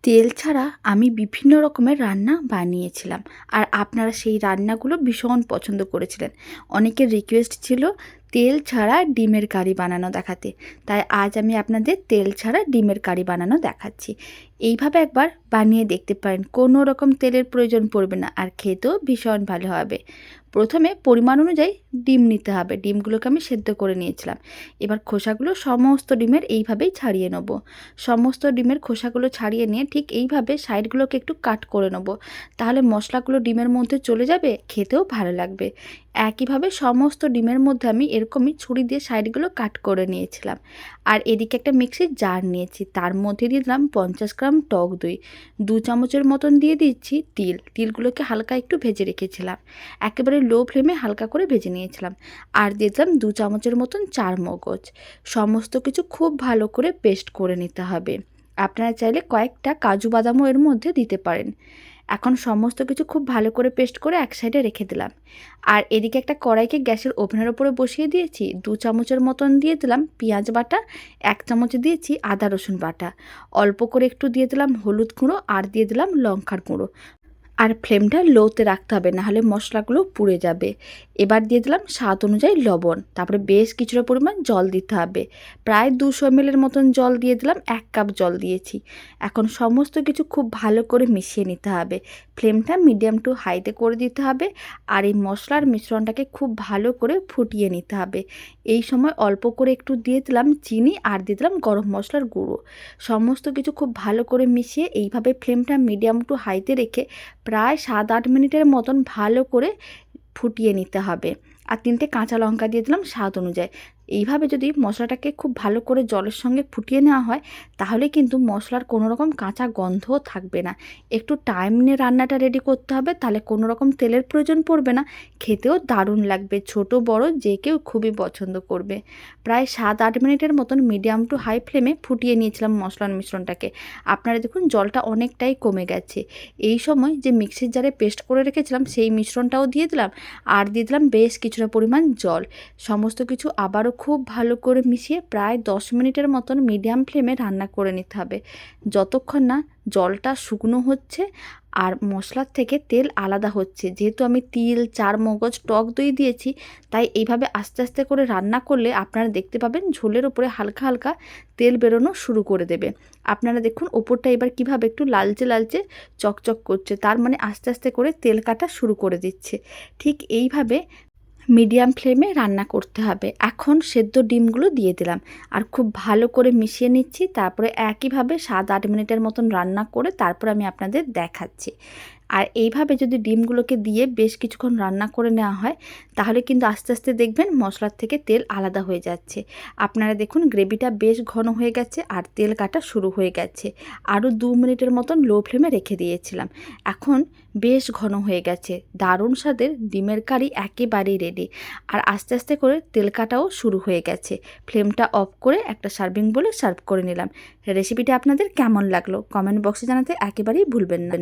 তেল ছাড়া আমি বিভিন্ন রকমের রান্না বানিয়েছিলাম, আর আপনারা সেই রান্নাগুলো ভীষণ পছন্দ করেছিলেন। অনেকের রিকোয়েস্ট ছিল তেল ছাড়া ডিমের কারি বানানো দেখাতে, তাই আজ আমি আপনাদের তেল ছাড়া ডিমের কারি বানানো দেখাচ্ছি। এইভাবে একবার বানিয়ে দেখতে পারেন, কোনো রকম তেলের প্রয়োজন পড়বে না, আর খেতেও ভীষণ ভালো হবে। প্রথমে পরিমাণ অনুযায়ী ডিম নিতে হবে। ডিমগুলোকে আমি সেদ্ধ করে নিয়েছিলাম। এবার খোসাগুলো সমস্ত ডিমের এইভাবেই ছাড়িয়ে নেব। সমস্ত ডিমের খোসাগুলো ছাড়িয়ে নিয়ে ঠিক এইভাবে সাইডগুলোকে একটু কাট করে নেব, তাহলে মশলাগুলো ডিমের মধ্যে চলে যাবে, খেতেও ভালো লাগবে। একইভাবে সমস্ত ডিমের মধ্যে আমি এরকমই ছুরি দিয়ে সাইডগুলো কাট করে নিয়েছিলাম। আর এদিকে একটা মিক্সির জার নিয়েছি, তার মধ্যে দিয়ে দিলাম 50 গ্রাম টক দই, 2 চামচের মতন দিয়ে দিচ্ছি তিলগুলোকে হালকা একটু ভেজে রেখেছিলাম, একেবারে লো ফ্লেমে হালকা করে ভেজে নিয়েছিলাম। আর দিয়ে দিলাম 2 চামচের মতন চারমগজ। সমস্ত কিছু খুব ভালো করে পেস্ট করে নিতে হবে। আপনারা চাইলে কয়েকটা কাজু বাদামও এর মধ্যে দিতে পারেন। এখন সমস্ত কিছু খুব ভালো করে পেস্ট করে এক সাইডে রেখে দিলাম। আর এদিকে একটা কড়াইকে গ্যাসের ওভেনের ওপরে বসিয়ে দিয়েছি। 2 চামচের মতন দিয়ে দিলাম পেঁয়াজ বাটা, 1 চামচ দিয়েছি আদা রসুন বাটা, অল্প করে একটু দিয়ে দিলাম হলুদ গুঁড়ো, আর দিয়ে দিলাম লঙ্কার গুঁড়ো। আর ফ্লেমটা লোতে রাখতে হবে, নাহলে মশলাগুলো পুড়ে যাবে। এবার দিয়ে দিলাম স্বাদ অনুযায়ী লবণ, তারপরে বেশ কিছুটা পরিমাণ জল দিতে হবে। প্রায় 200 ml মতন জল দিয়ে দিলাম, 1 কাপ জল দিয়েছি। এখন সমস্ত কিছু খুব ভালো করে মিশিয়ে নিতে হবে। ফ্লেমটা মিডিয়াম টু হাইতে করে দিতে হবে, আর এই মশলার মিশ্রণটাকে খুব ভালো করে ফুটিয়ে নিতে হবে। এই সময় অল্প করে একটু দিয়ে দিলাম চিনি, আর দিয়ে দিলাম গরম মশলার গুঁড়ো। সমস্ত কিছু খুব ভালো করে মিশিয়ে এইভাবে ফ্লেমটা মিডিয়াম টু হাইতে রেখে প্রায় 7-8 মিনিটের মতন ভালো করে ফুটিয়ে নিতে হবে। আর 3টে কাঁচা লঙ্কা দিয়ে দিলাম স্বাদ অনুযায়ী। এইভাবে যদি মশলাটাকে খুব ভালো করে জলের সঙ্গে ফুটিয়ে নেওয়া হয়, তাহলে কিন্তু মশলার কোনো রকম কাঁচা গন্ধও থাকবে না। একটু টাইম নিয়ে রান্নাটা রেডি করতে হবে, তাহলে কোনো রকম তেলের প্রয়োজন পড়বে না, খেতেও দারুণ লাগবে। ছোট বড় যে কেউ খুবই পছন্দ করবে। প্রায় 7-8 মিনিটের মতন মিডিয়াম টু হাই ফ্লেমে ফুটিয়ে নিয়েছিলাম মশলার মিশ্রণটাকে। আপনারা দেখুন জলটা অনেকটাই কমে গেছে। এই সময় যে মিক্সির জারে পেস্ট করে রেখেছিলাম সেই মিশ্রণটাও দিয়ে দিলাম, আর দিয়ে দিলাম বেশ কিছুটা পরিমাণ জল। সমস্ত কিছু আবারও খুব ভালো করে মিশিয়ে প্রায় 10 মিনিটের মতন মিডিয়াম ফ্লেমে রান্না করে নিতে হবে, যতক্ষণ না জলটা শুকনো হচ্ছে আর মশলার থেকে তেল আলাদা হচ্ছে। যেহেতু আমি তিল, চারমগজ, টক দই দিয়েছি, তাই এইভাবে আস্তে আস্তে করে রান্না করলে আপনারা দেখতে পাবেন ঝোলের উপরে হালকা হালকা তেল বেরোনো শুরু করে দেবে। আপনারা দেখুন ওপরটা এবার কিভাবে একটু লালচে লালচে চকচক করছে, তার মানে আস্তে আস্তে করে তেল কাটা শুরু করে দিচ্ছে। ঠিক এইভাবে মিডিয়াম ফ্লেমে রান্না করতে হবে। এখন সেদ্ধ ডিমগুলো দিয়ে দিলাম, আর খুব ভালো করে মিশিয়ে নিচ্ছি। তারপরে একইভাবে 7-8 মিনিটের মতন রান্না করে তারপর আমি আপনাদের দেখাচ্ছি। আর এইভাবে যদি ডিমগুলোকে দিয়ে বেশ কিছুক্ষণ রান্না করে নেওয়া হয়, তাহলে কিন্তু আস্তে আস্তে দেখবেন মশলার থেকে তেল আলাদা হয়ে যাচ্ছে। আপনারা দেখুন গ্রেভিটা বেশ ঘন হয়ে গেছে, আর তেল কাটা শুরু হয়ে গেছে। আরও 2 মিনিটের মতন লো ফ্লেমে রেখে দিয়েছিলাম। এখন বেশ ঘন হয়ে গেছে। দারুণ স্বাদের ডিমের কারি একেবারেই রেডি। আর আস্তে আস্তে করে তেল কাটাও শুরু হয়ে গেছে। ফ্লেমটা অফ করে একটা সার্ভিং বলে সার্ভ করে নিলাম। রেসিপিটা আপনাদের কেমন লাগলো কমেন্ট বক্সে জানাতে একেবারেই ভুলবেন না।